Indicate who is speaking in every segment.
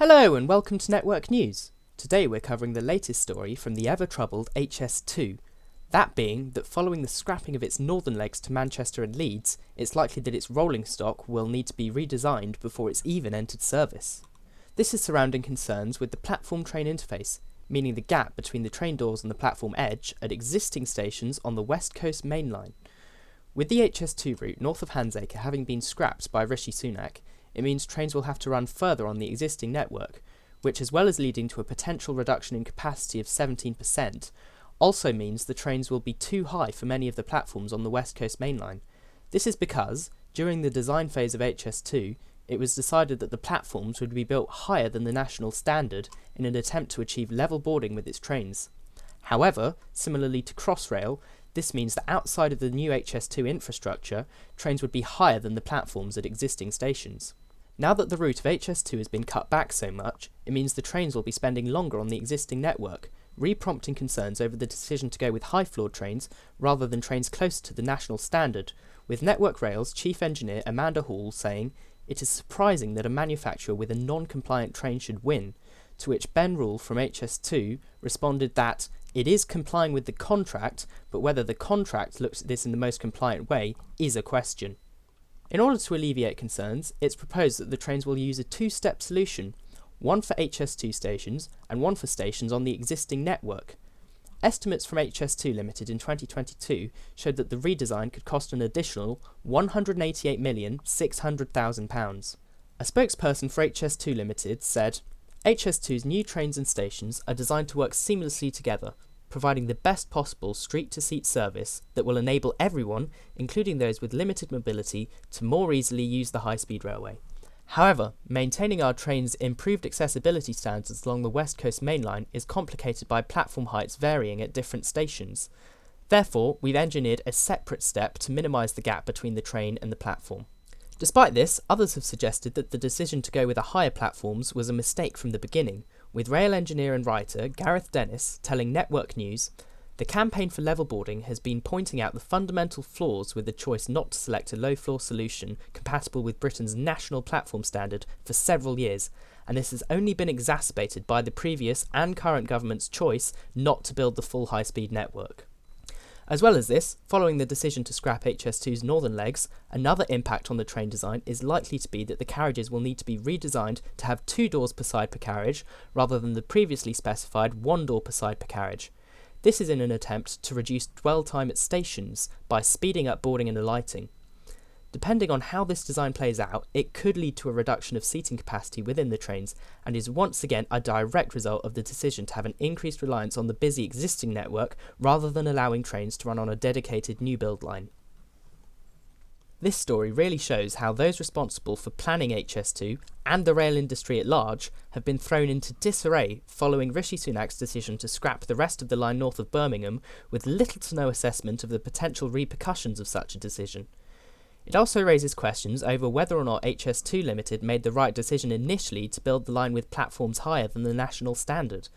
Speaker 1: Hello and welcome to Network News. Today we're covering the latest story from the ever-troubled HS2, that being that following the scrapping of its northern legs to Manchester and Leeds, it's likely that its rolling stock will need to be redesigned before it's even entered service. This is surrounding concerns with the platform train interface, meaning the gap between the train doors and the platform edge at existing stations on the West Coast Main Line. With the HS2 route north of Handsacre having been scrapped by Rishi Sunak, it means trains will have to run further on the existing network, which, as well as leading to a potential reduction in capacity of 17%, also means the trains will be too high for many of the platforms on the West Coast Main Line. This is because, during the design phase of HS2, it was decided that the platforms would be built higher than the national standard in an attempt to achieve level boarding with its trains. However, similarly to Crossrail, this means that outside of the new HS2 infrastructure, trains would be higher than the platforms at existing stations. Now that the route of HS2 has been cut back so much, it means the trains will be spending longer on the existing network, re-prompting concerns over the decision to go with high-floored trains rather than trains closer to the national standard, with Network Rail's chief engineer Amanda Hall saying, "It is surprising that a manufacturer with a non-compliant train should win," to which Ben Rule from HS2 responded that it is complying with the contract, but whether the contract looks at this in the most compliant way is a question. In order to alleviate concerns, it's proposed that the trains will use a two-step solution, one for HS2 stations and one for stations on the existing network. Estimates from HS2 Limited in 2022 showed that the redesign could cost an additional £188,600,000. A spokesperson for HS2 Limited said, "HS2's new trains and stations are designed to work seamlessly together, providing the best possible street-to-seat service that will enable everyone, including those with limited mobility, to more easily use the high-speed railway. However, maintaining our trains' improved accessibility standards along the West Coast Main Line is complicated by platform heights varying at different stations. Therefore, we've engineered a separate step to minimise the gap between the train and the platform." Despite this, others have suggested that the decision to go with the higher platforms was a mistake from the beginning, with rail engineer and writer Gareth Dennis telling Network News, "The campaign for level boarding has been pointing out the fundamental flaws with the choice not to select a low-floor solution compatible with Britain's national platform standard for several years, and this has only been exacerbated by the previous and current government's choice not to build the full high-speed network." As well as this, following the decision to scrap HS2's northern legs, another impact on the train design is likely to be that the carriages will need to be redesigned to have 2 doors per side per carriage, rather than the previously specified 1 door per side per carriage. This is in an attempt to reduce dwell time at stations by speeding up boarding and alighting. Depending on how this design plays out, it could lead to a reduction of seating capacity within the trains, and is once again a direct result of the decision to have an increased reliance on the busy existing network rather than allowing trains to run on a dedicated new build line. This story really shows how those responsible for planning HS2 and the rail industry at large have been thrown into disarray following Rishi Sunak's decision to scrap the rest of the line north of Birmingham, with little to no assessment of the potential repercussions of such a decision. It also raises questions over whether or not HS2 Limited made the right decision initially to build the line with platforms higher than the national standard.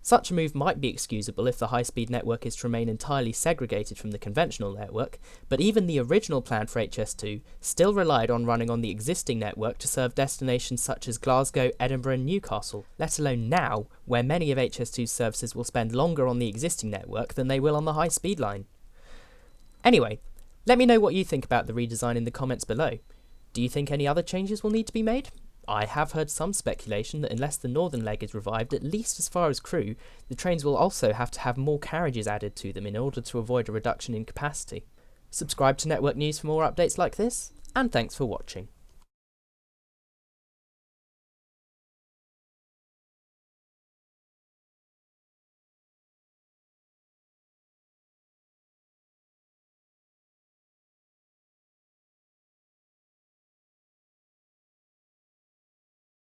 Speaker 1: Such a move might be excusable if the high-speed network is to remain entirely segregated from the conventional network, but even the original plan for HS2 still relied on running on the existing network to serve destinations such as Glasgow, Edinburgh and Newcastle, let alone now, where many of HS2's services will spend longer on the existing network than they will on the high-speed line. Anyway, let me know what you think about the redesign in the comments below. Do you think any other changes will need to be made? I have heard some speculation that unless the northern leg is revived, at least as far as Crewe, the trains will also have to have more carriages added to them in order to avoid a reduction in capacity. Subscribe to Network News for more updates like this, and thanks for watching.